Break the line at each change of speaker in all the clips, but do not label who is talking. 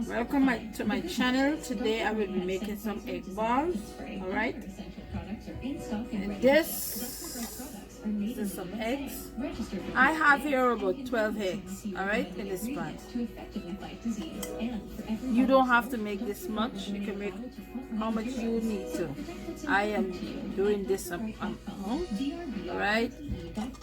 Welcome to my channel. Today I will be making some egg balls. Alright, and this is some eggs. I have here about 12 eggs, alright, in this pan. You don't have to make this much. You can make how much you need to. I am doing this amount. Alright,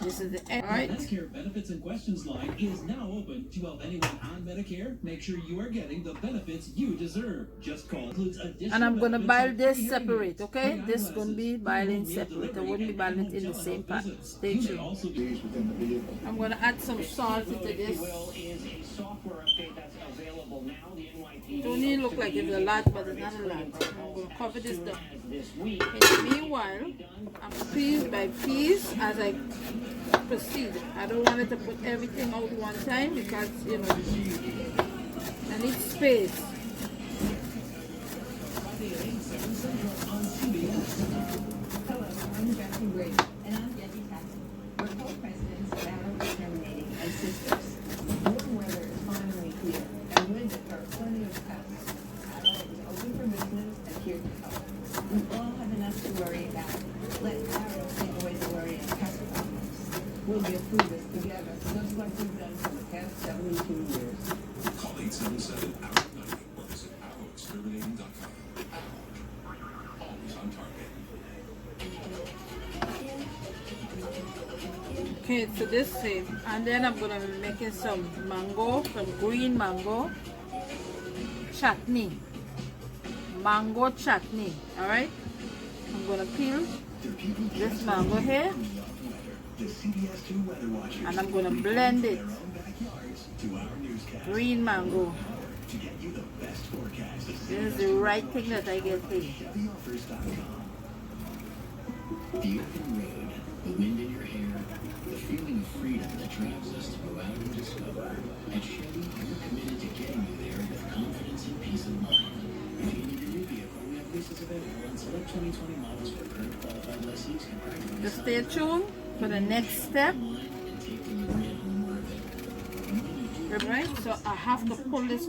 this is the egg. Alright.
Medicare benefits and questions line is now open to help anyone on Medicare make sure you are getting the benefits you deserve. Just call.
And I'm gonna boil this separate, okay? This is gonna be boiling separate. I wouldn't be boiling it in the same pan. Stay tuned. I'm gonna add some salt into this. It only look like it's a lot, but it's not a lot. I'm gonna cover this down. Meanwhile, I'm piece by piece as I proceed. I don't want it to put everything out one time because, you know, I need space.
Hello, I'm Jackie Brady, and I'm Debbie Tackett. We're co-presidents of Battle Discriminating and Sisters. Warm weather is finally here, and with it are plenty of pests. Battle is open for business and here to help. We all have enough to worry about. Let Battle take away the worry and pest problems. We'll get through this together, just like we've done for the past 72 years.
Call 877-OUT-90 or visit OUTExterminating.com. Always on target.
Okay, so this is, and then I'm gonna be making some mango, some green mango chutney. Mango chutney. Alright? I'm gonna peel this mango here and I'm gonna blend it. Green mango. This is the right thing that I get here.
The open road, the wind in your hair, the feeling of freedom that drives us to go out and discover. At Chevy, we're committed to getting you there with confidence and peace of mind. If you need a new vehicle, we have leases available on select 2020 models for current qualified lessees can practically
Just stay tuned for the next step. Right, so I have to pull this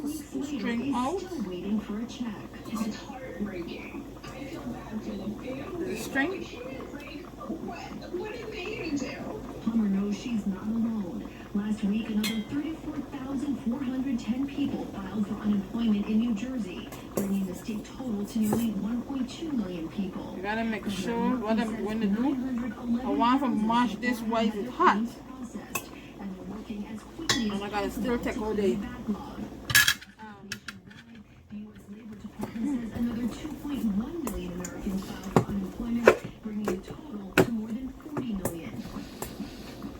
string out.
Waiting for a check. It's heartbreaking. I feel bad for the family.
The string.
What did they do? Plumber knows she's not alone. Last week, another 34,410 people filed for unemployment in New Jersey, bringing the state total to nearly 1.2 million people.
You gotta make sure what I'm going to do. I want to mash this while it's hot. Oh my God, it still take all day.
Another 2.1 million Americans filed for unemployment, bringing the total to more than 40 million.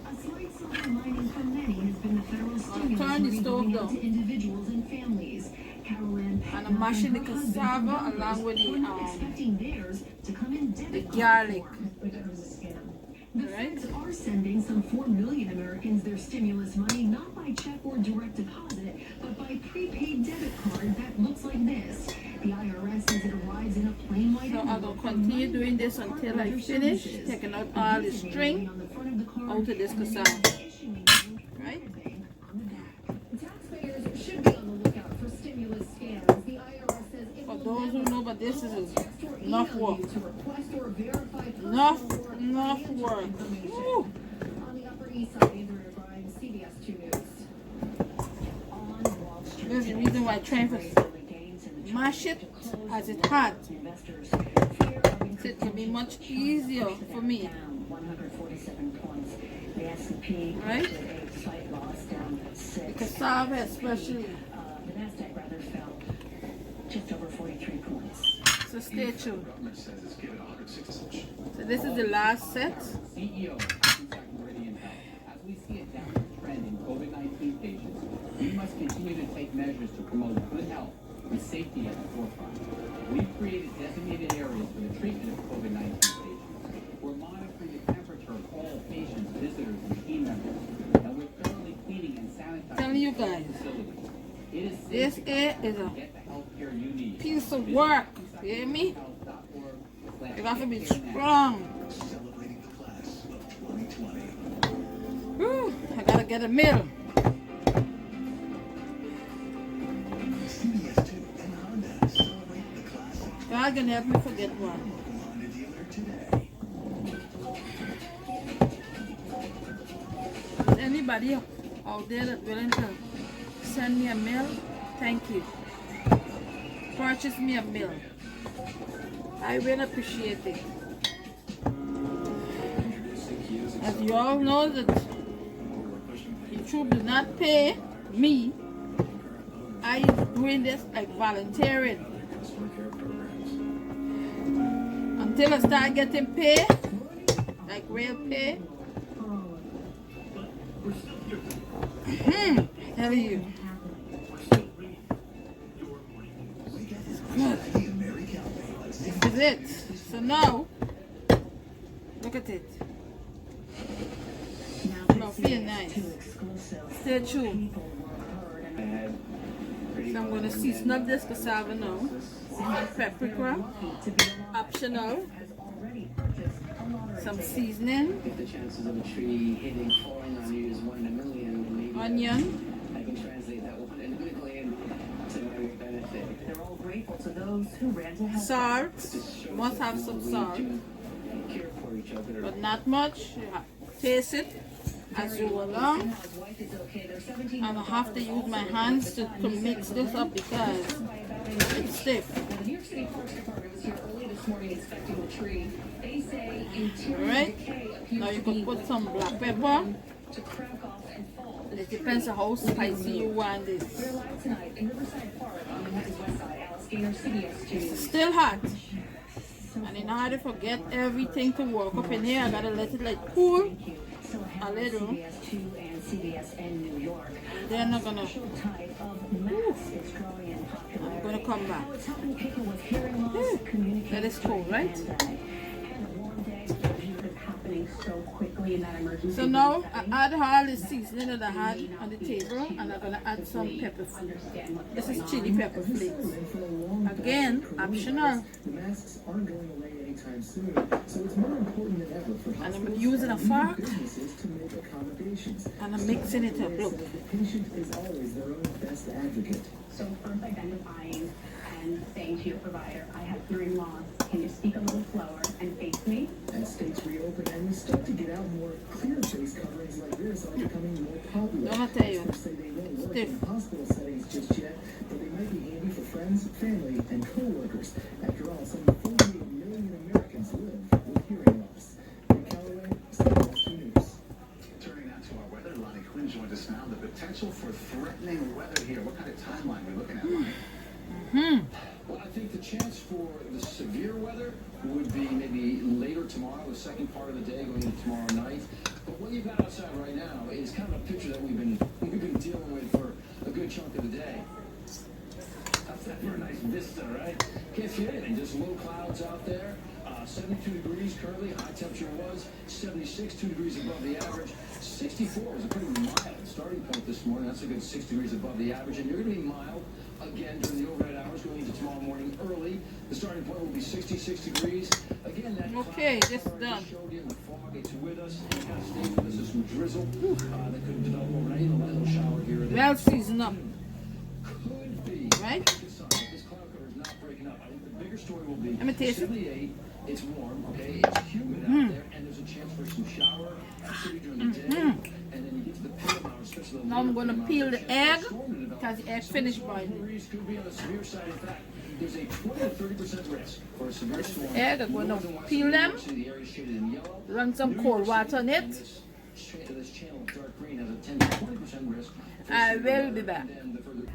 A slight silver lining for many has been the federal stimulus money going out to individuals and families.
And I'm mashing the cassava along with the garlic.
The feds are sending some 4 million Americans their stimulus money not by check or direct deposit, but by prepaid debit card that looks like this. The IRS says it arrives in a plain white envelope.
So I'm going to continue doing this until I finish taking out all the string out of this cassava. Right?
Taxpayers should be on the lookout for stimulus scams. The IRS says it
For
will
those who know, but this is enough work.
to request or verify
Enough work. Woo.
on the Upper East Side. Andrew O'Brien, CBS 2 News. On Wall Street.
There's the reason why I'm trying to mash it as it's hot. So it can be much easier for me.
147 points. The S&P
Right?
slight loss down 6.
The cassava especially.
The Nasdaq rather fell just over 43 points.
So stay tuned. So this is the last set.
CEO of Meridian Health. As we see a downward trend in COVID-19 patients, we must continue to take measures to promote good health with safety at the forefront. We've created designated areas for the treatment of COVID-19 patients. We're monitoring the temperature of all patients, visitors, and team members, and we're thoroughly cleaning and sanitizing
Telling you guys,
facilities. It is
this
safe
is a
to get the health care you need.
piece of work. You hear me? You have to be strong.
Celebrating the class of 2020.
Whew, I gotta get a meal.
CBS
Sal gonna help me forget one.
Find a dealer today.
Is anybody out there that's willing to send me a meal? Thank you. Purchase me a meal. I will appreciate it. As you all know that YouTube do not pay me. I doing this like volunteering. Until I start getting paid, like real pay. Tell you. Good. This is it. So now, look at it. Now feel nice. Stay tuned. So I'm going to season up this cassava now. Paprika, optional. Some seasoning.
If the chances of a tree falling on you is 1 in a million, maybe
Onion.
I can translate that one analytically to my benefit.
They're all grateful to those who ran to help.
Salt. Must have some salt.
Care for each other.
But not much. You have to taste it as you go along. And I have to use my hands to mix this up because it's stiff.
The New York City Parks Department was here early this morning inspecting the tree. They say interior
Alright.
decay appears
Now you
to be
can put
what
some
caused
black pepper.
to crack off and fall.
It depends on how spicy you want
We're
this.
live tonight in Riverside Park on Manhattan's west side. Alice Gaynor, CBS 2.
Still hot. And in order to get everything to work up in here, I gotta let it like cool
Still ahead
a
on
little.
CBS 2 and CBS N New York.
Then I'm gonna
Type of mass is growing in popularity.
I'm gonna come back.
It's helping people with hearing loss communicate.
That is cool, right?
And a warm day is happening so quickly in that emergency.
So now
room setting.
I add all the seasoning that I had on the table, and I'm gonna add some pepper.
Understand what's
This
going
is chili pepper flakes. Again, optional.
The masks aren't going away anytime soon, so it's more important than ever for
And I'm
hospitals
using a
and
fork
businesses to make accommodations.
and I'm mixing it up. Look.
The patient is always their own best advocate.
So first identifying and saying to your provider, I have hearing loss. Can you speak a little slower and face me?
As states reopen and we start to get out more, clear face coverings like this are becoming more popular.
Don't I tell you?
Experts say they won't work
Stiff.
in hospital settings just yet, but they might be handy for friends, family, and co-workers. After all, some 48 million Americans live with hearing loss. In Callaway, CBS 2 News.
Turning now to our weather, Lonnie Quinn joins us now. The potential for threatening weather here. What kind of timeline are we looking at, Lonnie?
Well, I think the chance for the severe weather would be maybe later tomorrow, the second part of the day, going into tomorrow night. But what you've got outside right now is kind of a picture that we've been dealing with for a good chunk of the day. How's that for a nice vista, right? Can't see anything, just low clouds out there. 72 degrees currently, high temperature was 76, 2 degrees above the average. 64 was a pretty mild starting point this morning. That's a good 6 degrees above the average. And you're going to be mild again during the overnight hours going into tomorrow morning early. The starting point will be 66 degrees. Again, that
Okay,
cloud
this is
cover I
done.
just showed you, the fog, it's with us. It kind of stays with us as some drizzle that could develop overnight. A little shower here and there.
Well seasoned up,
Could be.
right?
This cloud cover is not breaking up. I think the bigger story will be
Let me taste it.
78. It's warm, okay? It's humid out there, and there's a chance for some shower activity during the day. And then you get to the PM hours, especially the
Now I'm
later
gonna
PM
peel
hours,
the
there's a chance
egg
for a storm to develop.
because the egg
Some
finished
storm
boiling.
breeze could be on the severe side. In fact, there's a 20 to 30% risk for a severe storm.
egg, I'm gonna
Northern Washington,
peel them,
New York City, the area shaded in yellow.
run some
New
cold
York
water
City,
on it.
and this channel of dark green has a 10 to 20% risk. for
I
severe
will
weather.
be back.
And then the further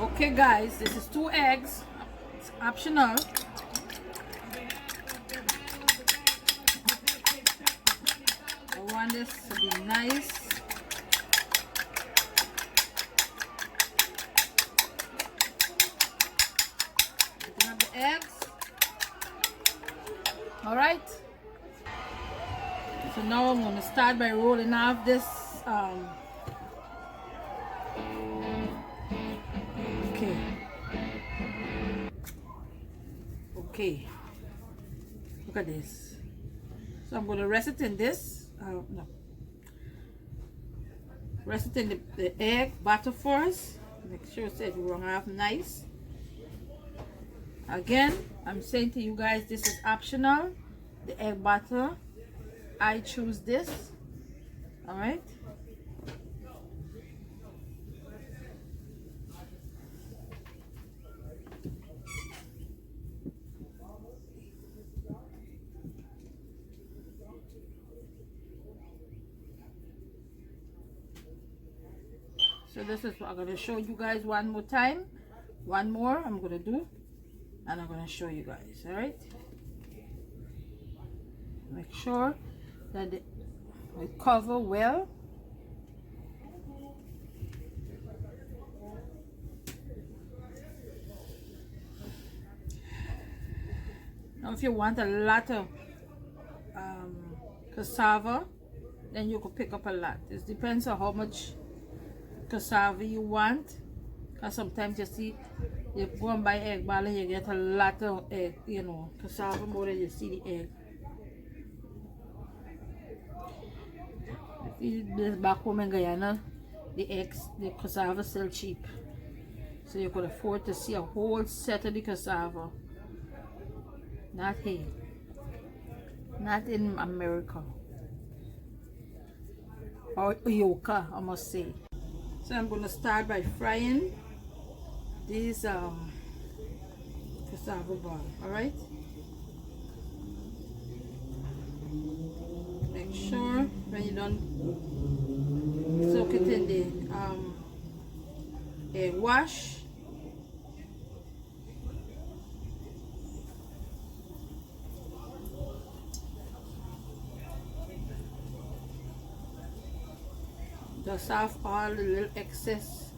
Okay guys, this is 2 eggs. It's optional. I want this to be nice. Open up the eggs. Alright. So now I'm going to start by rolling off this okay. Okay. Look at this. So I'm going to rest it in this. No. Rest it in the egg batter first. Make sure it's run off nice. Again, I'm saying to you guys, this is optional. The egg batter, I choose this. All right. So this is what I'm going to show you guys one more time. One more I'm going to do, and I'm going to show you guys. All right. Make sure that we cover well. Now if you want a lot of cassava, then you could pick up a lot. It depends on how much cassava you want, because sometimes you see you go and buy egg ball and you get a lot of egg, you know, cassava more than you see the egg. This back home in Guyana, the cassava still cheap, so you could afford to see a whole set of the cassava. Not here, not in America or Yoka, I must say. So I'm going to start by frying these cassava ball. All right. Make sure when you done soak it in the egg wash. Just off all the little excess.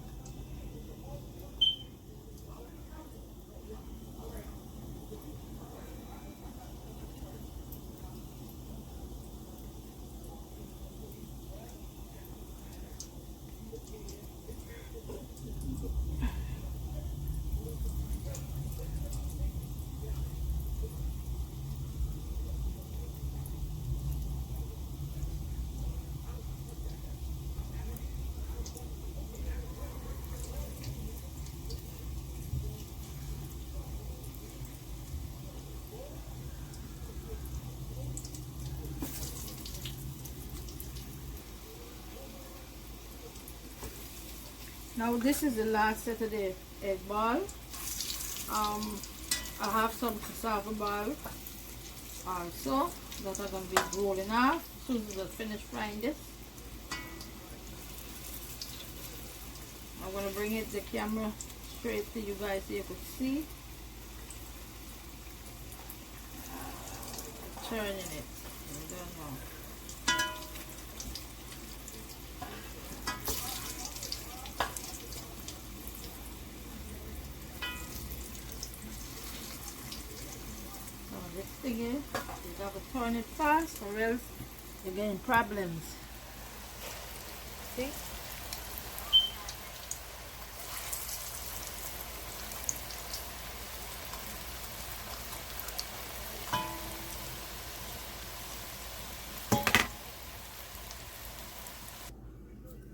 Now this is the last set of the egg ball. I have some cassava ball also that I'm going to be rolling off as soon as I finish frying this. I'm going to bring the camera straight to you guys so you can see. Turning it. I don't know. This thing is, you have to turn it fast or else you're getting problems. See?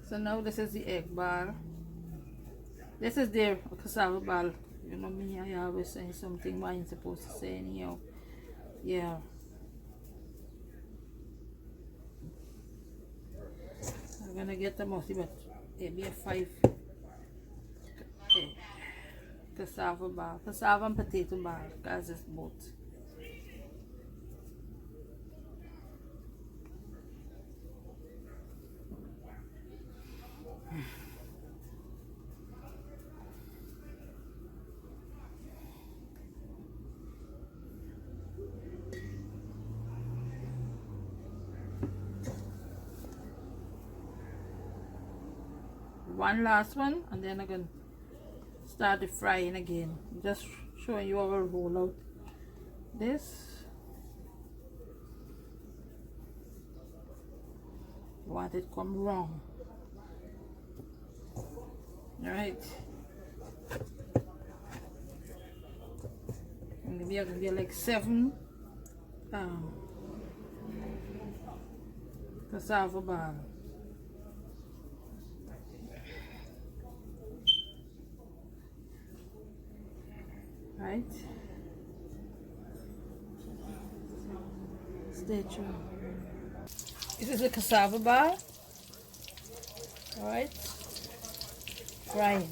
So now this is the egg ball. This is their cassava ball. You know me, I always say something what I'm supposed to say anyhow. Yeah. I'm gonna get the most, but maybe a 5 cassava ball. Cassava and potato ball, because it's both. One last one, and then I'm gonna start the frying again. Just showing you how I roll out this. Want it come wrong. Alright. Maybe I can get like 7 cassava ball. Right? Stay tuned. This is the cassava bar. Alright? Frying.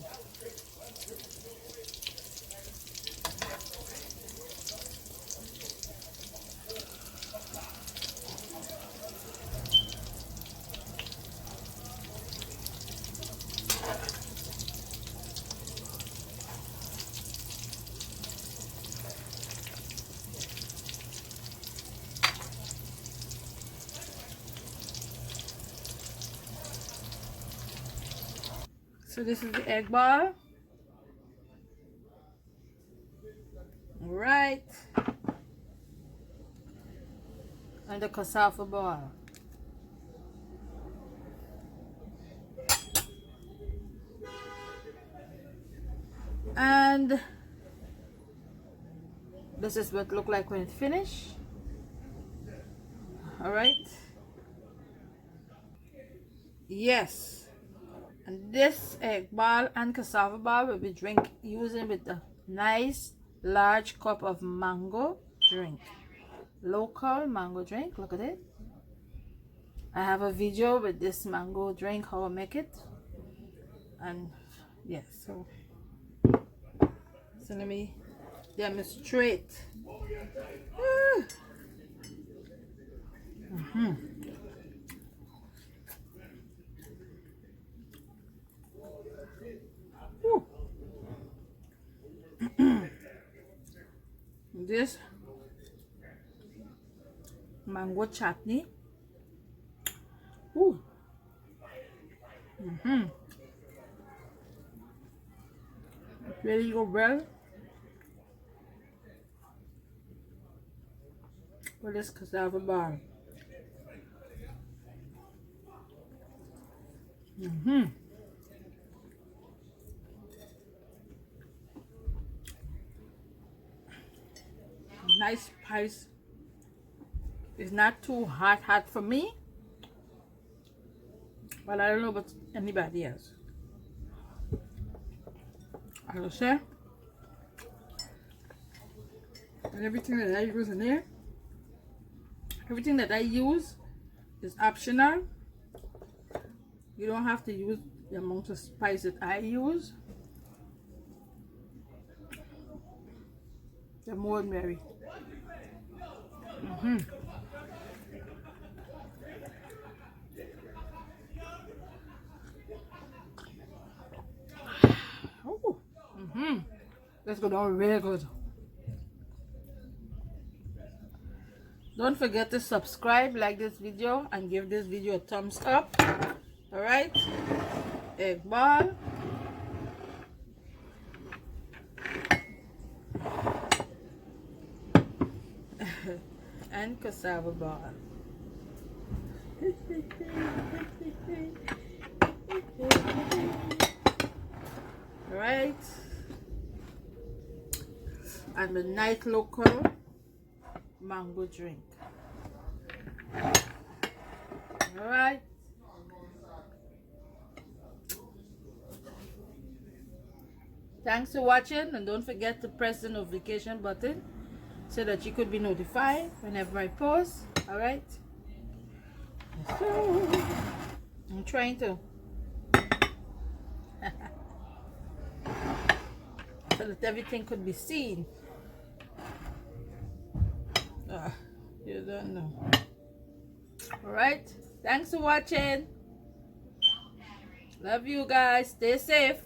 So this is the egg ball. Right. And the cassava ball. And this is what it look like when it's finished. All right. Yes. And this egg ball and cassava ball will be using with a nice large cup of mango drink. Local mango drink. Look at it. I have a video with this mango drink, how I make it. And yes, so let me demonstrate. This mango chutney. Really go well with this cassava bar. Nice spice. It's not too hot for me, but I don't know about anybody else. I will say, and everything that I use in there, everything that I use is optional. You don't have to use the amount of spice that I use. The more merry. Let's go down really good. Don't forget to subscribe, like this video, and give this video a thumbs up. All right, egg ball. And cassava ball. All right. And the nice local mango drink. All right. Thanks for watching, and don't forget to press the notification button so that you could be notified whenever I post. All right. So I'm trying to so that everything could be seen. You don't know. All right. Thanks for watching. Love you guys. Stay safe.